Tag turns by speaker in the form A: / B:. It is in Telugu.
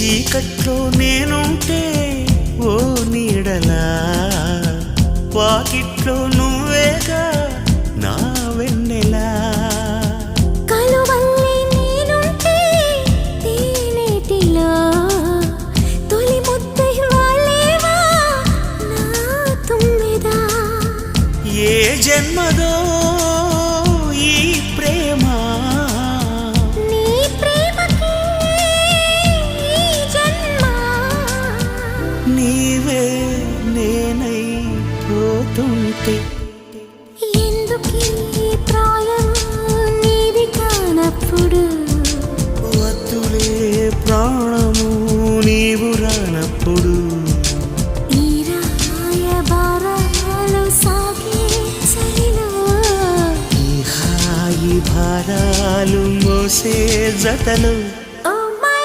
A: చీకట్లో నేనుంటే ఓ నీడలా, వాకిట్లో నువ్వేగా నా వెన్నెలా.
B: కలువల్లి నేనుంటే తేనెటిలా, తొలి ముద్దై వాలేవా నా తుమ్మెదా.
A: ఏ జన్మదో ఈ ప్రేమ,
B: నీ ప్రేమకి ఈ జన్మ.
A: నీవే నేనై పోతుంటే
B: ఎందుకీ ప్రాయం నీది కానప్పుడు,
A: వద్దులే ప్రాణము నీవు రానప్పుడు.
B: ఈ రాయబారాలు సాగే చలిలో,
A: ఈ హాయి భారాలు మోసే జతలు